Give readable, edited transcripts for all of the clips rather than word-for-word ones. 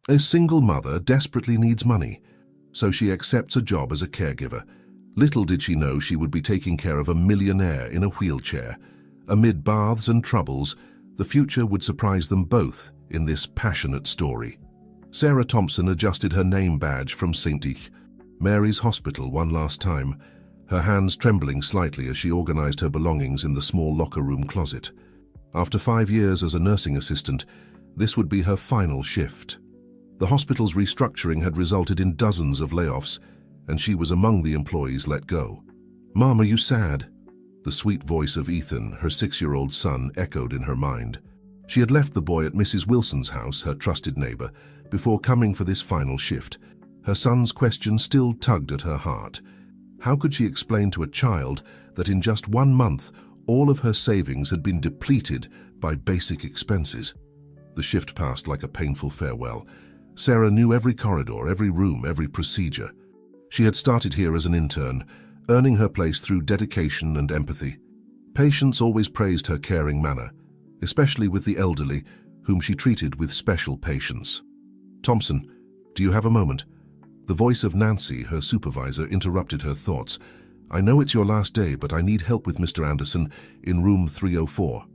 A single mother desperately needs money, so she accepts a job as a caregiver. Little did she know she would be taking care of a millionaire in a wheelchair. Amid baths and troubles, the future would surprise them both in this passionate story. Sarah Thompson adjusted her name badge from St. Mary's Hospital one last time, her hands trembling slightly as she organized her belongings in the small locker room closet. After 5 years as a nursing assistant, this would be her final shift. The hospital's restructuring had resulted in dozens of layoffs, and she was among the employees let go. "Mom, are you sad?" The sweet voice of Ethan, her 6-year-old son, echoed in her mind. She had left the boy at Mrs. Wilson's house, her trusted neighbor, before coming for this final shift. Her son's question still tugged at her heart. How could she explain to a child that in just 1 month, all of her savings had been depleted by basic expenses? The shift passed like a painful farewell. Sarah knew every corridor, every room, every procedure. She had started here as an intern, earning her place through dedication and empathy. Patients always praised her caring manner, especially with the elderly, whom she treated with special patience. "Thompson, do you have a moment?" The voice of Nancy, her supervisor, interrupted her thoughts. "I know it's your last day, but I need help with Mr. Anderson in room 304.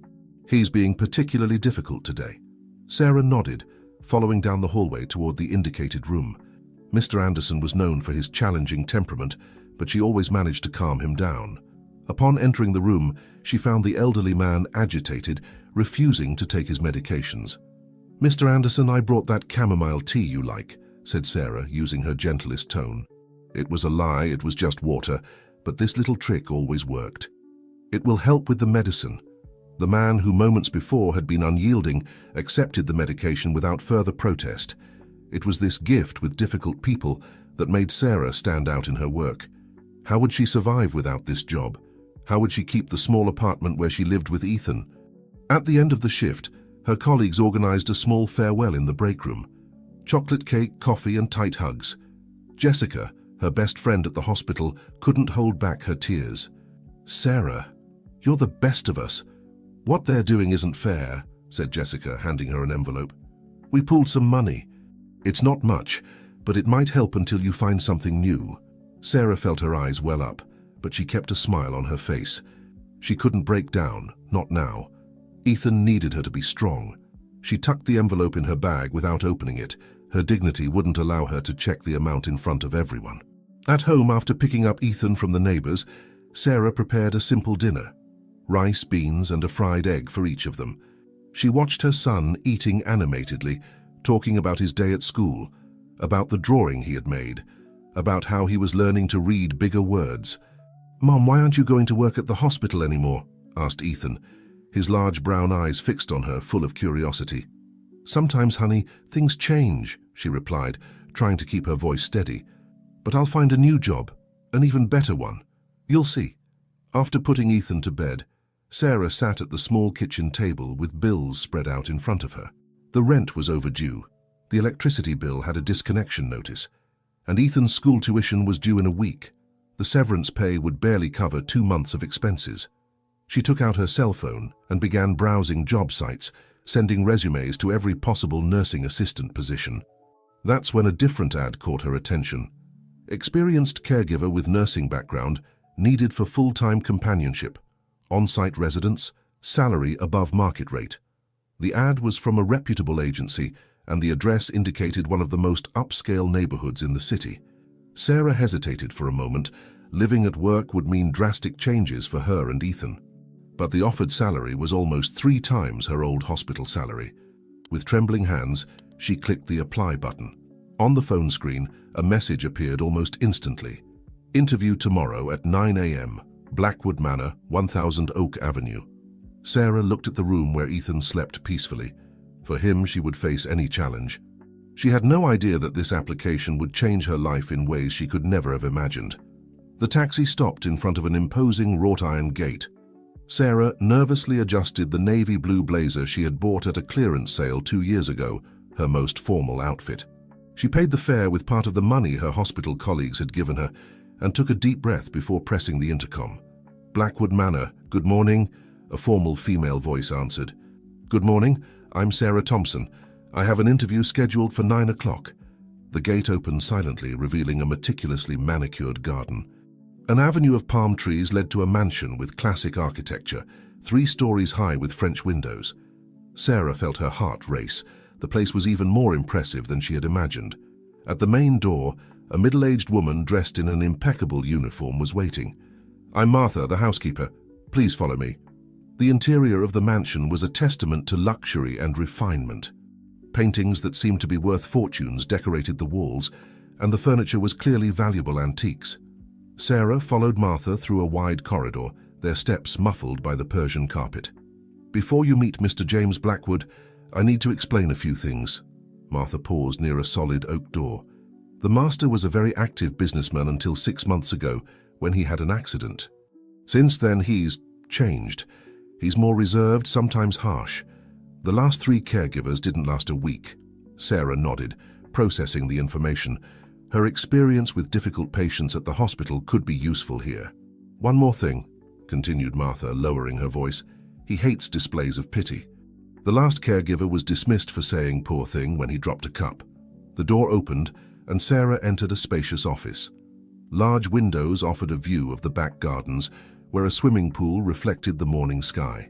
He's being particularly difficult today." Sarah nodded, following down the hallway toward the indicated room. Mr. Anderson was known for his challenging temperament, but she always managed to calm him down. Upon entering the room, she found the elderly man agitated, refusing to take his medications. "Mr. Anderson, I brought that chamomile tea you like," said Sarah, using her gentlest tone. It was a lie, it was just water, but this little trick always worked. "It will help with the medicine." The man who moments before had been unyielding accepted the medication without further protest. It was this gift with difficult people that made Sarah stand out in her work. How would she survive without this job? How would she keep the small apartment where she lived with Ethan? At the end of the shift, her colleagues organized a small farewell in the break room. Chocolate cake, coffee, and tight hugs. Jessica, her best friend at the hospital, couldn't hold back her tears. "Sarah, you're the best of us. What they're doing isn't fair," said Jessica, handing her an envelope. "We pooled some money. It's not much, but it might help until you find something new." Sarah felt her eyes well up, but she kept a smile on her face. She couldn't break down, not now. Ethan needed her to be strong. She tucked the envelope in her bag without opening it. Her dignity wouldn't allow her to check the amount in front of everyone. At home, after picking up Ethan from the neighbors, Sarah prepared a simple dinner: rice, beans, and a fried egg for each of them. She watched her son eating animatedly, talking about his day at school, about the drawing he had made, about how he was learning to read bigger words. "Mom, why aren't you going to work at the hospital anymore?" asked Ethan, his large brown eyes fixed on her, full of curiosity. "Sometimes, honey, things change," she replied, trying to keep her voice steady. "But I'll find a new job, an even better one. You'll see." After putting Ethan to bed, Sarah sat at the small kitchen table with bills spread out in front of her. The rent was overdue, the electricity bill had a disconnection notice, and Ethan's school tuition was due in a week. The severance pay would barely cover 2 months of expenses. She took out her cell phone and began browsing job sites, sending resumes to every possible nursing assistant position. That's when a different ad caught her attention. Experienced caregiver with nursing background, needed for full-time companionship, on-site residence, salary above market rate. The ad was from a reputable agency, and the address indicated one of the most upscale neighborhoods in the city. Sarah hesitated for a moment. Living at work would mean drastic changes for her and Ethan. But the offered salary was almost 3 times her old hospital salary. With trembling hands, she clicked the apply button. On the phone screen, a message appeared almost instantly. "Interview tomorrow at 9 a.m. Blackwood Manor, 1000 Oak Avenue." Sarah looked at the room where Ethan slept peacefully. For him, she would face any challenge. She had no idea that this application would change her life in ways she could never have imagined. The taxi stopped in front of an imposing wrought-iron gate. Sarah nervously adjusted the navy blue blazer she had bought at a clearance sale 2 years ago, her most formal outfit. She paid the fare with part of the money her hospital colleagues had given her and took a deep breath before pressing the intercom. "Blackwood Manor, good morning," a formal female voice answered. "Good morning, I'm Sarah Thompson. I have an interview scheduled for 9 o'clock. The gate opened silently, revealing a meticulously manicured garden. An avenue of palm trees led to a mansion with classic architecture, 3 stories high with French windows. Sarah felt her heart race. The place was even more impressive than she had imagined. At the main door, a middle-aged woman dressed in an impeccable uniform was waiting. "I'm Martha, the housekeeper. Please follow me." The interior of the mansion was a testament to luxury and refinement. Paintings that seemed to be worth fortunes decorated the walls, and the furniture was clearly valuable antiques. Sarah followed Martha through a wide corridor, their steps muffled by the Persian carpet. "Before you meet Mr. James Blackwood, I need to explain a few things." Martha paused near a solid oak door. "The master was a very active businessman until 6 months ago, when he had an accident. Since then, he's changed. He's more reserved, sometimes harsh. The last 3 caregivers didn't last a week." Sarah nodded, processing the information. Her experience with difficult patients at the hospital could be useful here. "One more thing," continued Martha, lowering her voice. "He hates displays of pity. The last caregiver was dismissed for saying 'poor thing' when he dropped a cup." The door opened, and Sarah entered a spacious office. Large windows offered a view of the back gardens, where a swimming pool reflected the morning sky.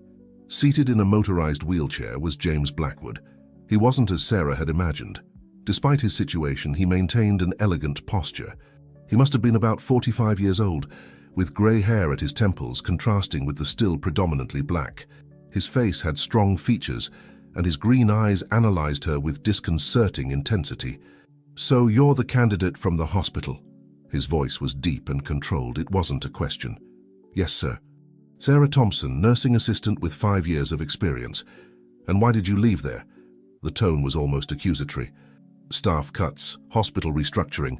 Seated in a motorized wheelchair was James Blackwood. He wasn't as Sarah had imagined. Despite his situation, he maintained an elegant posture. He must have been about 45 years old, with grey hair at his temples contrasting with the still predominantly black. His face had strong features, and his green eyes analyzed her with disconcerting intensity. "So you're the candidate from the hospital?" His voice was deep and controlled. It wasn't a question. "Yes, sir." "Sarah Thompson, nursing assistant with 5 years of experience. And why did you leave there?" The tone was almost accusatory. "Staff cuts, hospital restructuring."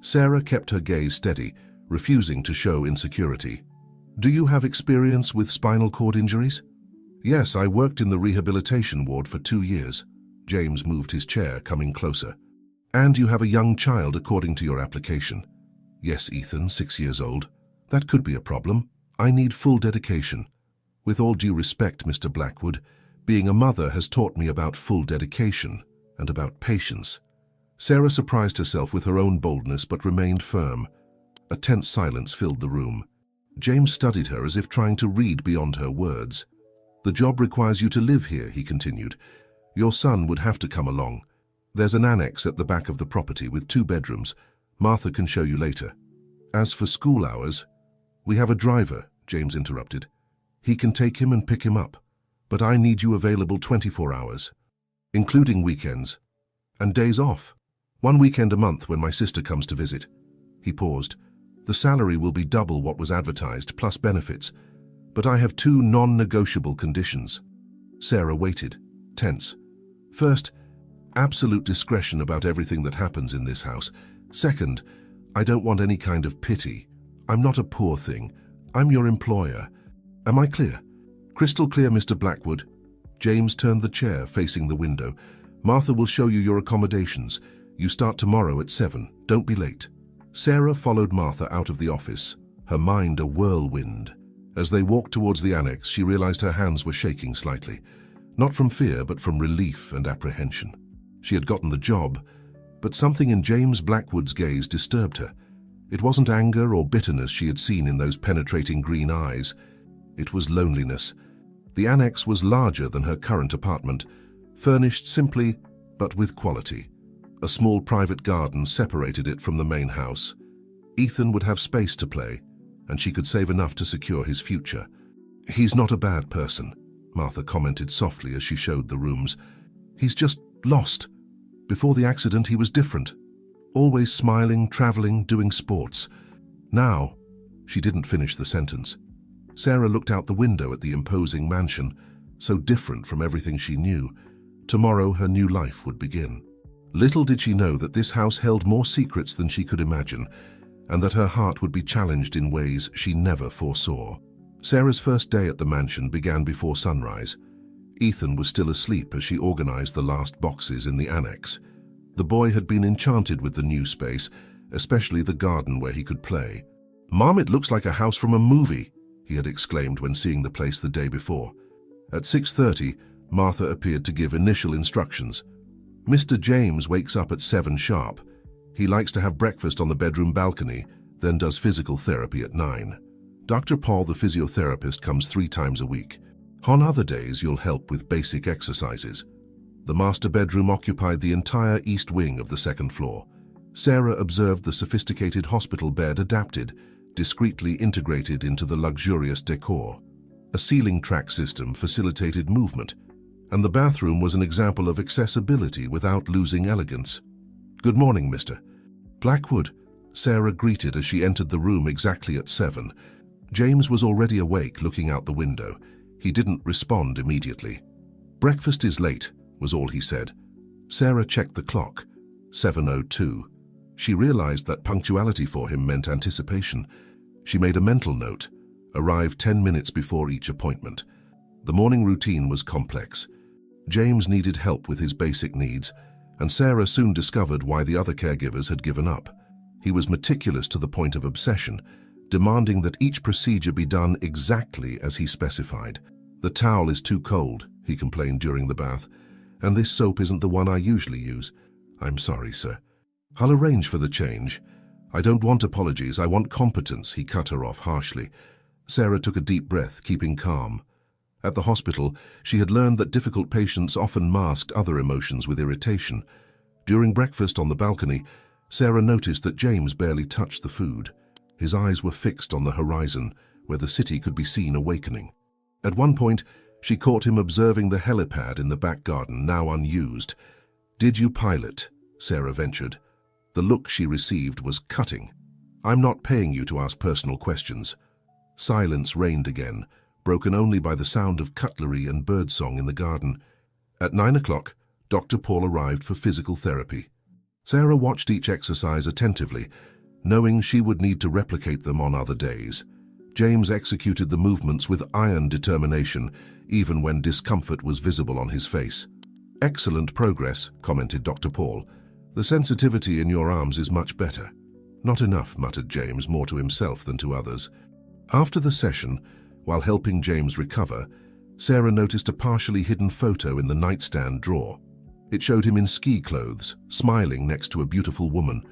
Sarah kept her gaze steady, refusing to show insecurity. "Do you have experience with spinal cord injuries?" "Yes, I worked in the rehabilitation ward for 2 years. James moved his chair, coming closer. "And you have a young child according to your application." "Yes, Ethan, 6 years old." "That could be a problem. I need full dedication." "With all due respect, Mr. Blackwood, being a mother has taught me about full dedication and about patience." Sarah surprised herself with her own boldness but remained firm. A tense silence filled the room. James studied her as if trying to read beyond her words. "The job requires you to live here," he continued. "Your son would have to come along. There's an annex at the back of the property with 2 bedrooms. Martha can show you later. As for school hours—" "We have a driver," James interrupted. "He can take him and pick him up. But I need you available 24 hours, including weekends, and days off. 1 weekend a month when my sister comes to visit." He paused. "The salary will be double what was advertised, plus benefits. But I have 2 non-negotiable conditions." Sarah waited, tense. "First, absolute discretion about everything that happens in this house. Second, I don't want any kind of pity. I'm not a poor thing. I'm your employer. Am I clear?" "Crystal clear, Mr. Blackwood." James turned the chair, facing the window. "Martha will show you your accommodations. You start tomorrow at 7. Don't be late." Sarah followed Martha out of the office, her mind a whirlwind. As they walked towards the annex, she realized her hands were shaking slightly. Not from fear, but from relief and apprehension. She had gotten the job, but something in James Blackwood's gaze disturbed her. It wasn't anger or bitterness she had seen in those penetrating green eyes. It was loneliness. The annex was larger than her current apartment, furnished simply, but with quality. A small private garden separated it from the main house. Ethan would have space to play, and she could save enough to secure his future. "He's not a bad person," Martha commented softly as she showed the rooms. "He's just lost. Before the accident, he was different. Always smiling, traveling, doing sports. Now—" She didn't finish the sentence. Sarah looked out the window at the imposing mansion, so different from everything she knew. Tomorrow her new life would begin. Little did she know that this house held more secrets than she could imagine, and that her heart would be challenged in ways she never foresaw. Sarah's first day at the mansion began before sunrise. Ethan was still asleep as she organized the last boxes in the annex. The boy had been enchanted with the new space, especially the garden where he could play. "Mom, it looks like a house from a movie," he had exclaimed when seeing the place the day before. At 6:30, Martha appeared to give initial instructions. Mr. James wakes up at 7 sharp. He likes to have breakfast on the bedroom balcony, then does physical therapy at 9. Dr. Paul, the physiotherapist, comes 3 times a week. On other days, you'll help with basic exercises. The master bedroom occupied the entire east wing of the 2nd floor. Sarah observed the sophisticated hospital bed adapted, discreetly integrated into the luxurious decor. A ceiling track system facilitated movement, and the bathroom was an example of accessibility without losing elegance. "Good morning, Mr. Blackwood," Sarah greeted as she entered the room exactly at 7. James was already awake, looking out the window. He didn't respond immediately. "Breakfast is late," was all he said. Sarah checked the clock. 7:02. She realized that punctuality for him meant anticipation. She made a mental note, arrived 10 minutes before each appointment. The morning routine was complex. James needed help with his basic needs, and Sarah soon discovered why the other caregivers had given up. He was meticulous to the point of obsession, demanding that each procedure be done exactly as he specified. "The towel is too cold," he complained during the bath, "and this soap isn't the one I usually use." "I'm sorry, sir. I'll arrange for the change. I don't want apologies, I want competence," he cut her off harshly. Sarah took a deep breath, keeping calm. At the hospital, she had learned that difficult patients often masked other emotions with irritation. During breakfast on the balcony, Sarah noticed that James barely touched the food. His eyes were fixed on the horizon, where the city could be seen awakening. At one point, she caught him observing the helipad in the back garden, now unused. "Did you pilot?" Sarah ventured. The look she received was cutting. "I'm not paying you to ask personal questions." Silence reigned again, broken only by the sound of cutlery and birdsong in the garden. At 9 o'clock, Dr. Paul arrived for physical therapy. Sarah watched each exercise attentively, knowing she would need to replicate them on other days. James executed the movements with iron determination, even when discomfort was visible on his face. "Excellent progress," commented Dr. Paul. "The sensitivity in your arms is much better." "Not enough," muttered James, more to himself than to others. After the session, while helping James recover, Sarah noticed a partially hidden photo in the nightstand drawer. It showed him in ski clothes, smiling next to a beautiful woman.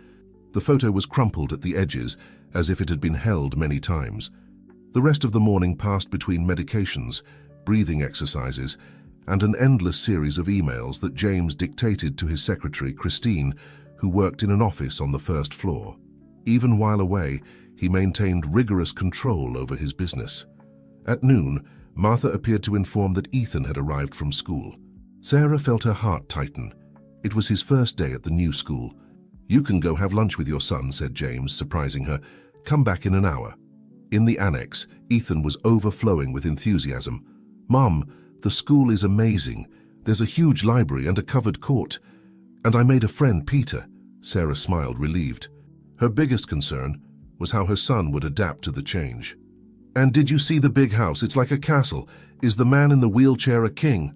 The photo was crumpled at the edges, as if it had been held many times. The rest of the morning passed between medications, breathing exercises, and an endless series of emails that James dictated to his secretary, Christine, who worked in an office on the 1st floor. Even while away, he maintained rigorous control over his business. At noon, Martha appeared to inform that Ethan had arrived from school. Sarah felt her heart tighten. It was his first day at the new school. "You can go have lunch with your son," said James, surprising her. "Come back in an hour." In the annex, Ethan was overflowing with enthusiasm. "Mom, the school is amazing. There's a huge library and a covered court. And I made a friend, Peter." Sarah smiled, relieved. Her biggest concern was how her son would adapt to the change. "And did you see the big house? It's like a castle. Is the man in the wheelchair a king?"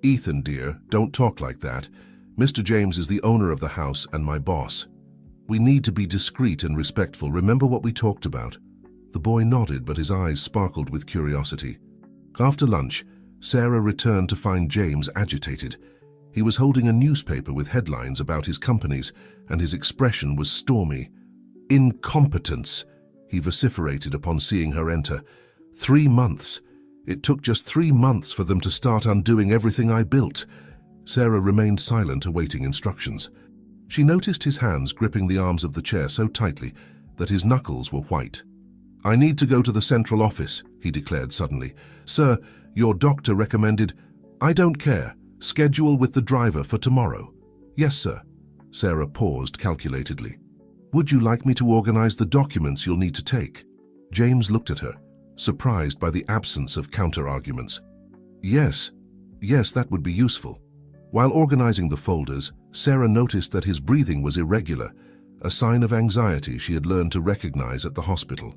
"Ethan, dear, don't talk like that. Mr. James is the owner of the house and my boss. We need to be discreet and respectful. Remember what we talked about?" The boy nodded, but his eyes sparkled with curiosity. After lunch, Sarah returned to find James agitated. He was holding a newspaper with headlines about his companies, and his expression was stormy. "Incompetence," he vociferated upon seeing her enter. 3 months. It took just 3 months for them to start undoing everything I built." Sarah remained silent, awaiting instructions. She noticed his hands gripping the arms of the chair so tightly that his knuckles were white. "I need to go to the central office," he declared suddenly. "Sir, your doctor recommended—" "I don't care. Schedule with the driver for tomorrow." "Yes, sir." Sarah paused calculatedly. "Would you like me to organize the documents you'll need to take?" James looked at her, surprised by the absence of counter-arguments. Yes, that would be useful." While organizing the folders, Sarah noticed that his breathing was irregular, a sign of anxiety she had learned to recognize at the hospital.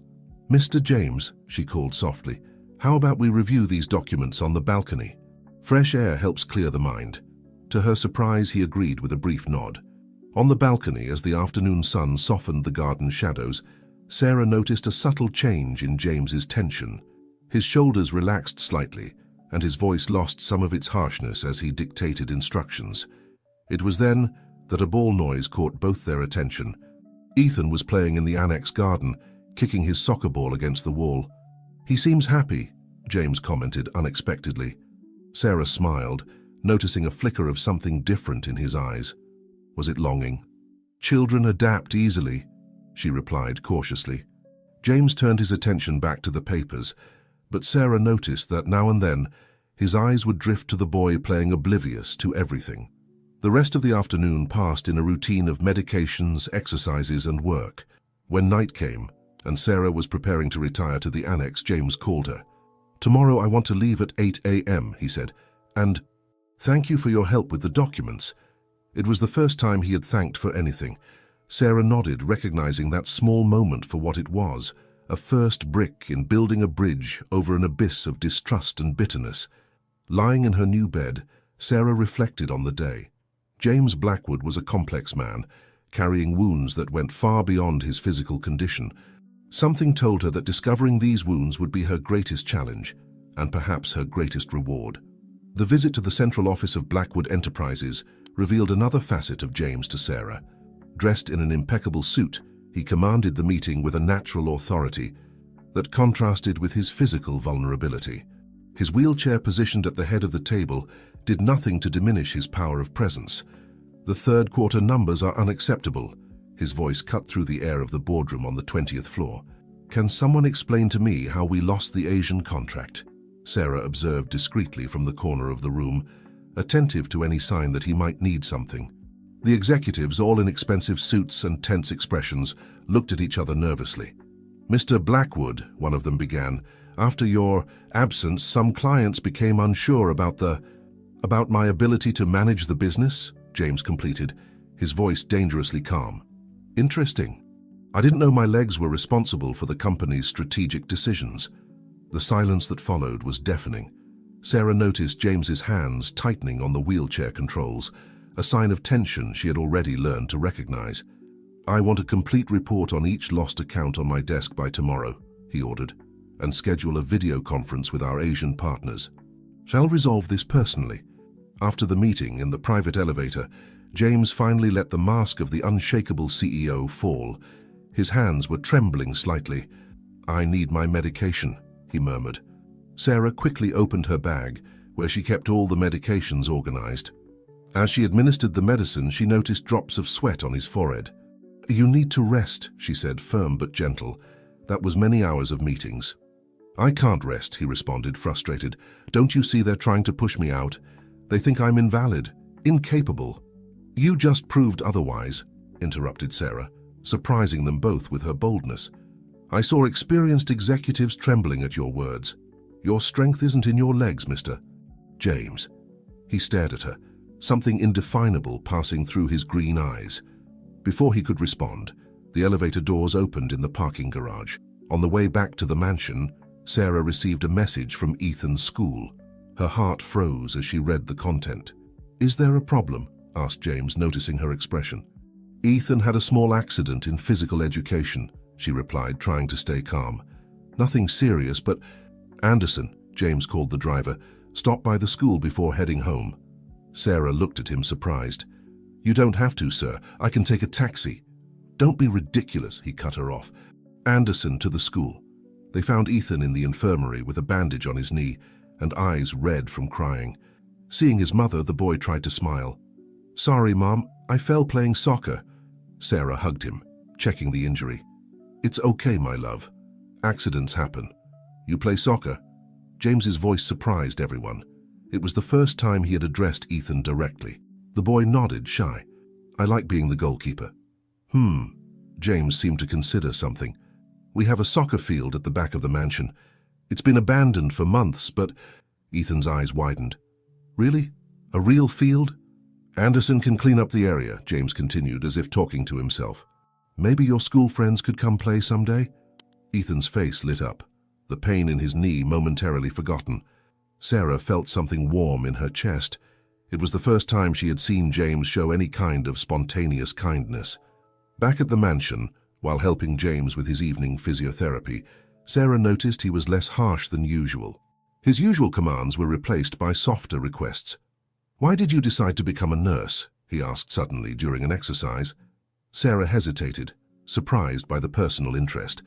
"Mr. James," she called softly, "how about we review these documents on the balcony? Fresh air helps clear the mind." To her surprise, he agreed with a brief nod. On the balcony, as the afternoon sun softened the garden shadows, Sarah noticed a subtle change in James's tension. His shoulders relaxed slightly, and his voice lost some of its harshness as he dictated instructions. It was then that a ball noise caught both their attention. Ethan was playing in the annex garden, kicking his soccer ball against the wall. "He seems happy," James commented unexpectedly. Sarah smiled, noticing a flicker of something different in his eyes. Was it longing? "Children adapt easily," she replied cautiously. James turned his attention back to the papers, but Sarah noticed that now and then his eyes would drift to the boy playing oblivious to everything. The rest of the afternoon passed in a routine of medications, exercises, and work. When night came, and Sarah was preparing to retire to the annex, James called her. "Tomorrow I want to leave at 8 a.m., he said, "and thank you for your help with the documents." It was the first time he had thanked for anything. Sarah nodded, recognizing that small moment for what it was, a first brick in building a bridge over an abyss of distrust and bitterness. Lying in her new bed, Sarah reflected on the day. James Blackwood was a complex man, carrying wounds that went far beyond his physical condition. Something told her that discovering these wounds would be her greatest challenge, and perhaps her greatest reward. The visit to the central office of Blackwood Enterprises revealed another facet of James to Sarah. Dressed in an impeccable suit, he commanded the meeting with a natural authority that contrasted with his physical vulnerability. His wheelchair positioned at the head of the table did nothing to diminish his power of presence. "The third quarter numbers are unacceptable," his voice cut through the air of the boardroom on the 20th floor. "Can someone explain to me how we lost the Asian contract?" Sarah observed discreetly from the corner of the room, attentive to any sign that he might need something. The executives, all in expensive suits and tense expressions, looked at each other nervously. "Mr. Blackwood," one of them began, "after your absence, some clients became unsure about my ability to manage the business," James completed, his voice dangerously calm. "Interesting. I didn't know my legs were responsible for the company's strategic decisions." The silence that followed was deafening. Sarah noticed James's hands tightening on the wheelchair controls, a sign of tension she had already learned to recognize. "I want a complete report on each lost account on my desk by tomorrow," he ordered, "and schedule a video conference with our Asian partners. Shall resolve this personally." After the meeting in the private elevator, James finally let the mask of the unshakable CEO fall. His hands were trembling slightly. "I need my medication," he murmured. Sarah quickly opened her bag, where she kept all the medications organized. As she administered the medicine, she noticed drops of sweat on his forehead. "You need to rest," she said, firm but gentle. "That was many hours of meetings." "I can't rest," he responded, frustrated. "Don't you see they're trying to push me out? They think I'm invalid, incapable." "You just proved otherwise," interrupted Sarah, surprising them both with her boldness. "I saw experienced executives trembling at your words. Your strength isn't in your legs, Mr. James." He stared at her, something indefinable passing through his green eyes. Before he could respond, the elevator doors opened in the parking garage. On the way back to the mansion, Sarah received a message from Ethan's school. Her heart froze as she read the content. "Is there a problem?" asked James, noticing her expression. "Ethan had a small accident in physical education," she replied, trying to stay calm. "Nothing serious, but Anderson," James called the driver, "stopped by the school before heading home." Sarah looked at him, surprised. "You don't have to, sir. I can take a taxi." "Don't be ridiculous," he cut her off. "Anderson to the school." They found Ethan in the infirmary with a bandage on his knee and eyes red from crying. Seeing his mother, the boy tried to smile. "Sorry, Mom, I fell playing soccer." Sarah hugged him, checking the injury. "It's okay, my love. Accidents happen. You play soccer?" James's voice surprised everyone. It was the first time he had addressed Ethan directly. The boy nodded, shy. "I like being the goalkeeper." James seemed to consider something. "We have a soccer field at the back of the mansion. It's been abandoned for months, but..." Ethan's eyes widened. "Really? A real field?" "Anderson can clean up the area," James continued, as if talking to himself. "Maybe your school friends could come play someday?" Ethan's face lit up, the pain in his knee momentarily forgotten. Sarah felt something warm in her chest. It was the first time she had seen James show any kind of spontaneous kindness. Back at the mansion, while helping James with his evening physiotherapy, Sarah noticed he was less harsh than usual. His usual commands were replaced by softer requests. "Why did you decide to become a nurse?" he asked suddenly during an exercise. Sarah hesitated, surprised by the personal interest.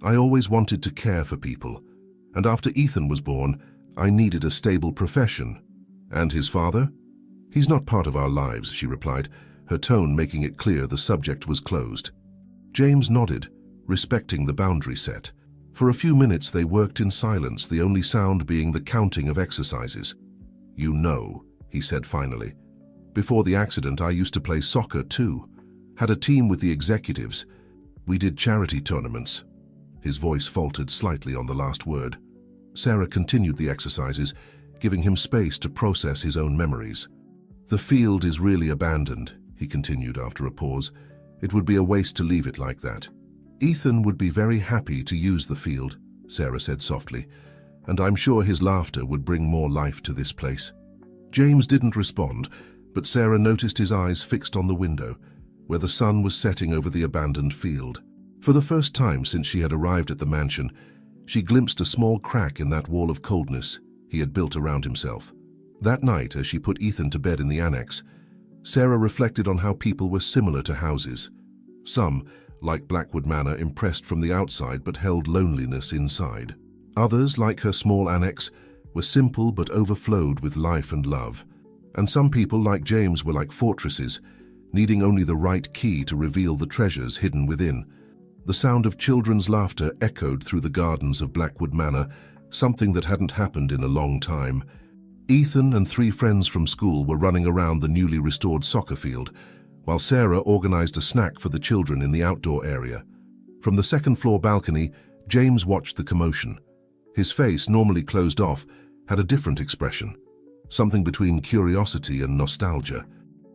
I always wanted to care for people, and after Ethan was born, I needed a stable profession. And his father? He's not part of our lives, she replied, her tone making it clear the subject was closed. James nodded, respecting the boundary set. For a few minutes they worked in silence, the only sound being the counting of exercises. You know, he said finally. Before the accident, I used to play soccer too. Had a team with the executives. We did charity tournaments. His voice faltered slightly on the last word. Sarah continued the exercises, giving him space to process his own memories. The field is really abandoned, he continued after a pause. It would be a waste to leave it like that. Ethan would be very happy to use the field, Sarah said softly, and I'm sure his laughter would bring more life to this place. James didn't respond, but Sarah noticed his eyes fixed on the window, where the sun was setting over the abandoned field. For the first time since she had arrived at the mansion, she glimpsed a small crack in that wall of coldness he had built around himself. That night, as she put Ethan to bed in the annex, Sarah reflected on how people were similar to houses. Some, like Blackwood Manor, impressed from the outside but held loneliness inside. Others, like her small annex, were simple but overflowed with life and love. And some people, like James, were like fortresses, needing only the right key to reveal the treasures hidden within. The sound of children's laughter echoed through the gardens of Blackwood Manor, something that hadn't happened in a long time. Ethan and 3 friends from school were running around the newly restored soccer field, while Sarah organized a snack for the children in the outdoor area. From the second-floor balcony, James watched the commotion. His face, normally closed off, had a different expression, something between curiosity and nostalgia.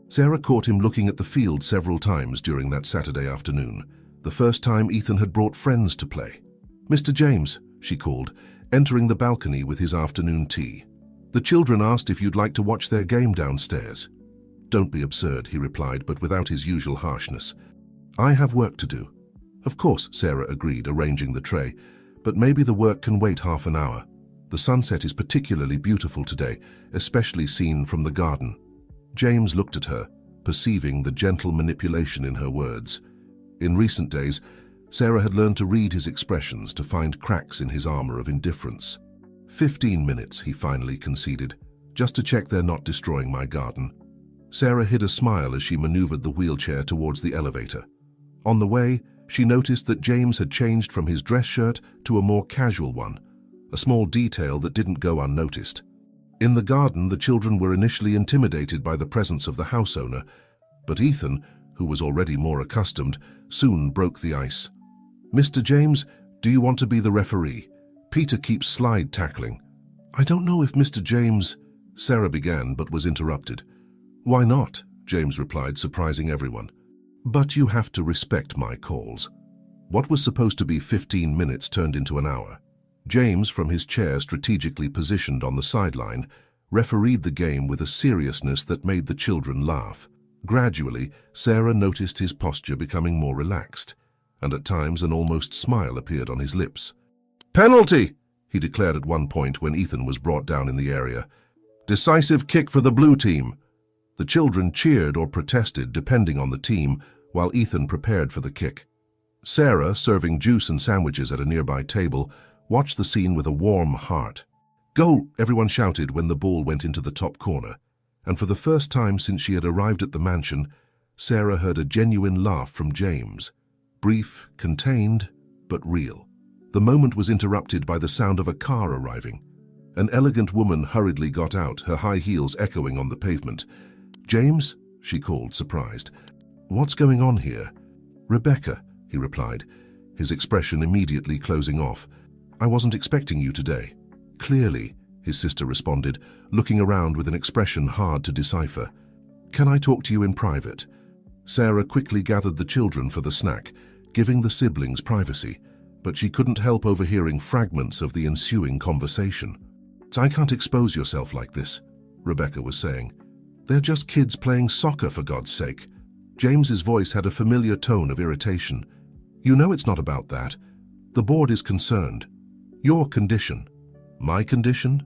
Sarah caught him looking at the field several times during that Saturday afternoon, the first time Ethan had brought friends to play. "Mr. James," she called, entering the balcony with his afternoon tea. "The children asked if you'd like to watch their game downstairs." "Don't be absurd," he replied, but without his usual harshness. "I have work to do." "Of course," Sarah agreed, arranging the tray, "but maybe the work can wait half an hour. The sunset is particularly beautiful today, especially seen from the garden." James looked at her, perceiving the gentle manipulation in her words. In recent days, Sarah had learned to read his expressions, to find cracks in his armor of indifference. 15 minutes, he finally conceded, "just to check they're not destroying my garden." Sarah hid a smile as she maneuvered the wheelchair towards the elevator. On the way, she noticed that James had changed from his dress shirt to a more casual one, a small detail that didn't go unnoticed. In the garden, the children were initially intimidated by the presence of the house owner, but Ethan, who was already more accustomed, soon broke the ice. "Mr. James, do you want to be the referee? Peter keeps slide tackling." "I don't know if Mr. James—" Sarah began but was interrupted. "Why not?" James replied, surprising everyone. "But you have to respect my calls." What was supposed to be 15 minutes turned into an hour. James, from his chair strategically positioned on the sideline, refereed the game with a seriousness that made the children laugh. Gradually, Sarah noticed his posture becoming more relaxed, and at times an almost smile appeared on his lips. "Penalty!" he declared at one point when Ethan was brought down in the area. "Decisive kick for the blue team." The children cheered or protested, depending on the team, while Ethan prepared for the kick. Sarah, serving juice and sandwiches at a nearby table, watched the scene with a warm heart. "Goal!" everyone shouted when the ball went into the top corner, and for the first time since she had arrived at the mansion, Sarah heard a genuine laugh from James. Brief, contained, but real. The moment was interrupted by the sound of a car arriving. An elegant woman hurriedly got out, her high heels echoing on the pavement. "James?" she called, surprised. "What's going on here?" "Rebecca," he replied, his expression immediately closing off. "I wasn't expecting you today." "Clearly," his sister responded, looking around with an expression hard to decipher. "Can I talk to you in private?" Sarah quickly gathered the children for the snack, giving the siblings privacy, but she couldn't help overhearing fragments of the ensuing conversation. "I can't expose yourself like this," Rebecca was saying. "They're just kids playing soccer, for God's sake." James's voice had a familiar tone of irritation. "You know it's not about that. The board is concerned. Your condition." "My condition?"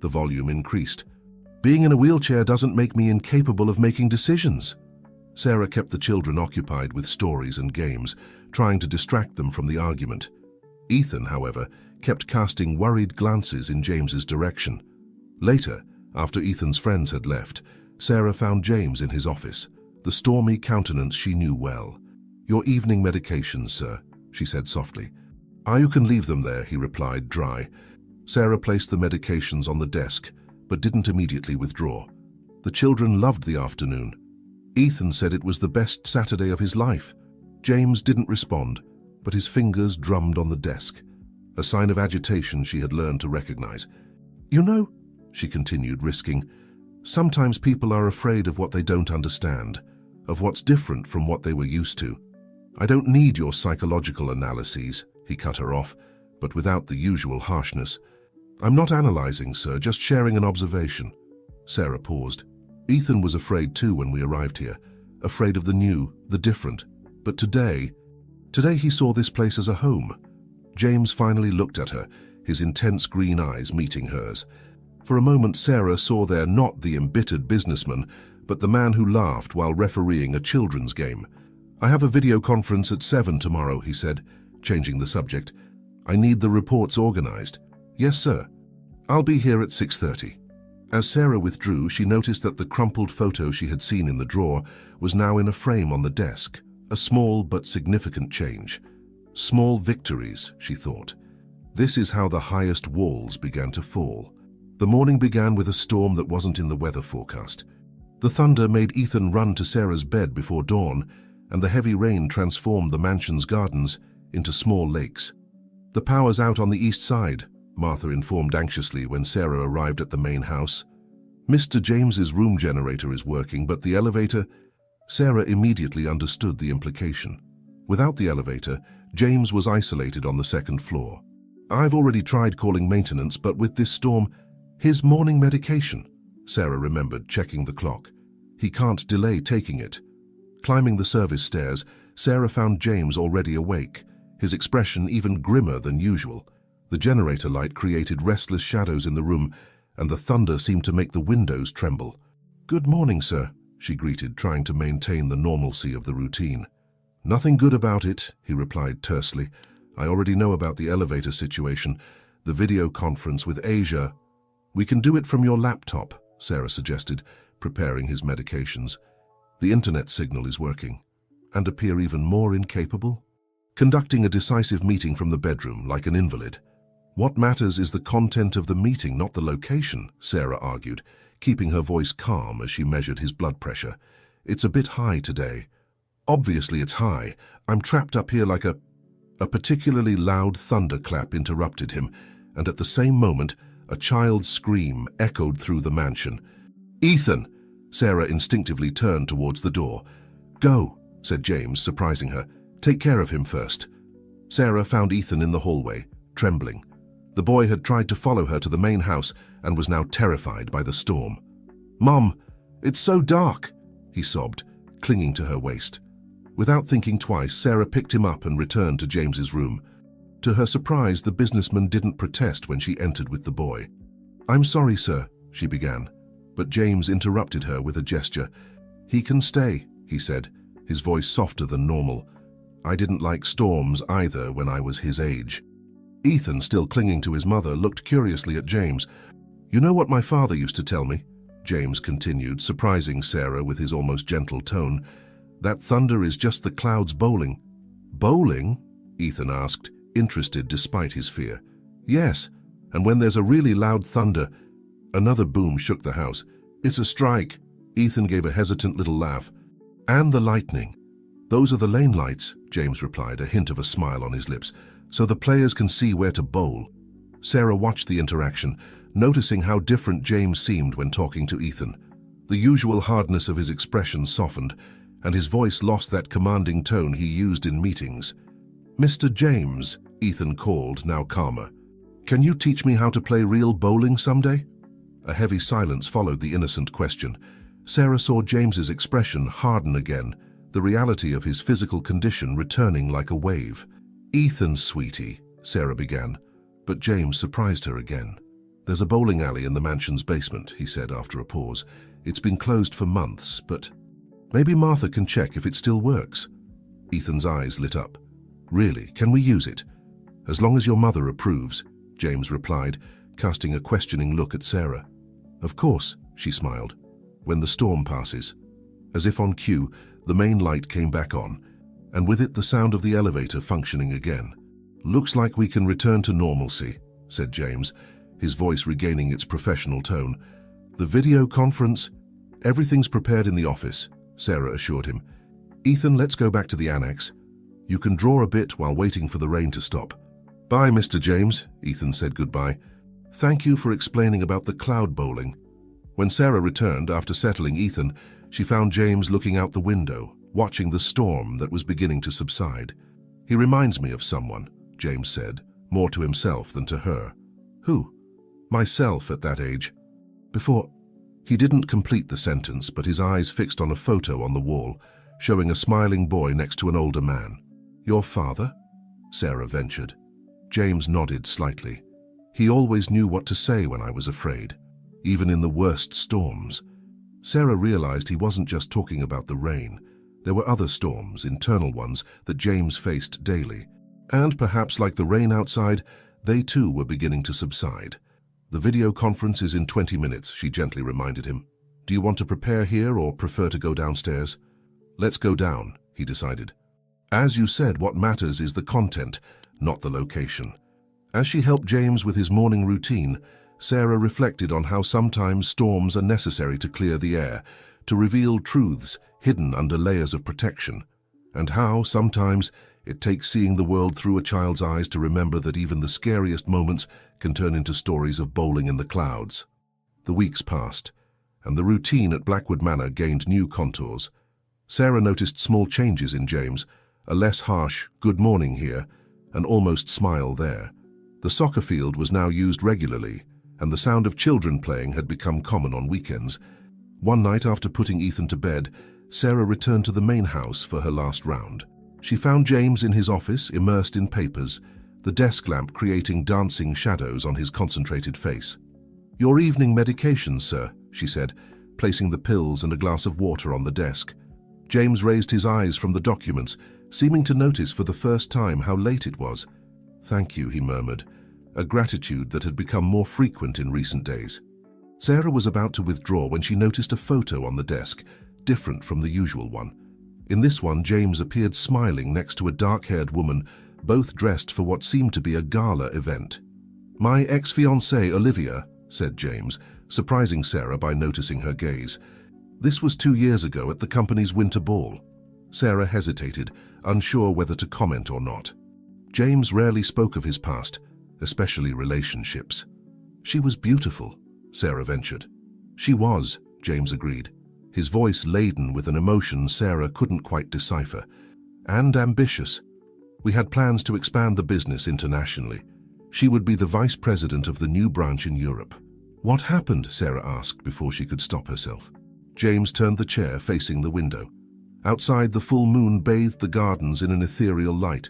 The volume increased. Being in a wheelchair doesn't make me incapable of making decisions. Sarah kept the children occupied with stories and games, trying to distract them from the argument. Ethan, however, kept casting worried glances in James's direction. Later, after Ethan's friends had left, Sarah found James in his office, the stormy countenance she knew well. "Your evening medications, sir," she said softly. "You can leave them there," he replied, dry. Sarah placed the medications on the desk, but didn't immediately withdraw. The children loved the afternoon. Ethan said it was the best Saturday of his life. James didn't respond, but his fingers drummed on the desk, a sign of agitation she had learned to recognize. "You know," she continued, risking, "sometimes people are afraid of what they don't understand, of what's different from what they were used to. I don't need your psychological analyses," he cut her off, but without the usual harshness. "I'm not analyzing, sir, just sharing an observation." Sarah paused. Ethan was afraid too when we arrived here, afraid of the new, the different. But today he saw this place as a home. James finally looked at her, his intense green eyes meeting hers. For a moment, Sarah saw there not the embittered businessman, but the man who laughed while refereeing a children's game. "I have a video conference at 7 tomorrow," he said, changing the subject. "I need the reports organized." "Yes, sir. I'll be here at 6:30. As Sarah withdrew, she noticed that the crumpled photo she had seen in the drawer was now in a frame on the desk, a small but significant change. Small victories, she thought. This is how the highest walls began to fall. The morning began with a storm that wasn't in the weather forecast. The thunder made Ethan run to Sarah's bed before dawn, and the heavy rain transformed the mansion's gardens into small lakes. "The power's out on the east side," Martha informed anxiously when Sarah arrived at the main house. "Mr. James's room generator is working, but the elevator—" Sarah immediately understood the implication. Without the elevator, James was isolated on the second floor. "I've already tried calling maintenance, but with this storm—" "His morning medication," Sarah remembered, checking the clock. "He can't delay taking it." Climbing the service stairs, Sarah found James already awake, his expression even grimmer than usual. The generator light created restless shadows in the room, and the thunder seemed to make the windows tremble. "Good morning, sir," she greeted, trying to maintain the normalcy of the routine. "Nothing good about it," he replied tersely. "I already know about the elevator situation, the video conference with Asia." "We can do it from your laptop," Sarah suggested, preparing his medications. "The internet signal is working." "And appear even more incapable?" "Conducting a decisive meeting from the bedroom, like an invalid." "What matters is the content of the meeting, not the location," Sarah argued, keeping her voice calm as she measured his blood pressure. "It's a bit high today." "Obviously it's high. I'm trapped up here like a—" A particularly loud thunderclap interrupted him, and at the same moment, a child's scream echoed through the mansion. "Ethan!" Sarah instinctively turned towards the door. "Go," said James, surprising her. "Take care of him first." Sarah found Ethan in the hallway, trembling. The boy had tried to follow her to the main house and was now terrified by the storm. "Mom, it's so dark," he sobbed, clinging to her waist. Without thinking twice, Sarah picked him up and returned to James's room. To her surprise, the businessman didn't protest when she entered with the boy. "I'm sorry, sir," she began, but James interrupted her with a gesture. "He can stay," he said, his voice softer than normal. "I didn't like storms either when I was his age." Ethan, still clinging to his mother, looked curiously at James. "You know what my father used to tell me?" James continued, surprising Sarah with his almost gentle tone. "That thunder is just the clouds bowling." "Bowling?" Ethan asked, interested despite his fear. "Yes, and when there's a really loud thunder—" Another boom shook the house. "It's a strike." Ethan gave a hesitant little laugh. "And the lightning." "Those are the lane lights," James replied, a hint of a smile on his lips, "so the players can see where to bowl." Sarah watched the interaction, noticing how different James seemed when talking to Ethan. The usual hardness of his expression softened, and his voice lost that commanding tone he used in meetings. "Mr. James," Ethan called, now calmer, "can you teach me how to play real bowling someday?" A heavy silence followed the innocent question. Sarah saw James's expression harden again, the reality of his physical condition returning like a wave. "Ethan, sweetie," Sarah began, but James surprised her again. There's a bowling alley in the mansion's basement, he said after a pause. It's been closed for months, but maybe Martha can check if it still works. Ethan's eyes lit up. Really, can we use it? As long as your mother approves, James replied, casting a questioning look at Sarah. Of course, she smiled. When the storm passes. As if on cue, the main light came back on, and with it the sound of the elevator functioning again. Looks like we can return to normalcy, said James, his voice regaining its professional tone. The video conference, everything's prepared in the office, Sarah assured him. Ethan, let's go back to the annex. You can draw a bit while waiting for the rain to stop. Bye, Mr. James, Ethan said goodbye. Thank you for explaining about the cloud bowling. When Sarah returned after settling Ethan, she found James looking out the window, watching the storm that was beginning to subside. He reminds me of someone, James said, more to himself than to her. Who? Myself at that age. Before... He didn't complete the sentence, but his eyes fixed on a photo on the wall, showing a smiling boy next to an older man. Your father? Sarah ventured. James nodded slightly. He always knew what to say when I was afraid, even in the worst storms. Sarah realized he wasn't just talking about the rain. There were other storms, internal ones, that James faced daily. And perhaps like the rain outside, they too were beginning to subside. The video conference is in 20 minutes, she gently reminded him. Do you want to prepare here or prefer to go downstairs? Let's go down, he decided. As you said, what matters is the content, not the location. As she helped James with his morning routine, Sarah reflected on how sometimes storms are necessary to clear the air, to reveal truths hidden under layers of protection, and how sometimes it takes seeing the world through a child's eyes to remember that even the scariest moments can turn into stories of bowling in the clouds. The weeks passed, and the routine at Blackwood Manor gained new contours. Sarah noticed small changes in James, a less harsh "good morning" here, an almost smile there. The soccer field was now used regularly, and the sound of children playing had become common on weekends. One night after putting Ethan to bed, Sarah returned to the main house for her last round. She found James in his office, immersed in papers, the desk lamp creating dancing shadows on his concentrated face. Your evening medication, sir, she said, placing the pills and a glass of water on the desk. James raised his eyes from the documents, seeming to notice for the first time how late it was. Thank you, he murmured, a gratitude that had become more frequent in recent days. Sarah was about to withdraw when she noticed a photo on the desk, different from the usual one. In this one, James appeared smiling next to a dark-haired woman, both dressed for what seemed to be a gala event. My ex-fiancée, Olivia, said James, surprising Sarah by noticing her gaze. This was 2 years ago at the company's winter ball. Sarah hesitated, unsure whether to comment or not. James rarely spoke of his past, especially relationships. She was beautiful, Sarah ventured. She was, James agreed, his voice laden with an emotion Sarah couldn't quite decipher. And ambitious. We had plans to expand the business internationally. She would be the vice president of the new branch in Europe. What happened? Sarah asked before she could stop herself. James turned the chair facing the window. Outside, the full moon bathed the gardens in an ethereal light.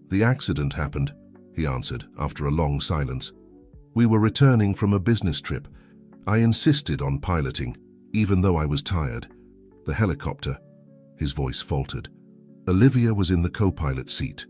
The accident happened, he answered after a long silence. We were returning from a business trip. I insisted on piloting, even though I was tired. The helicopter, his voice faltered. Olivia was in the co-pilot seat.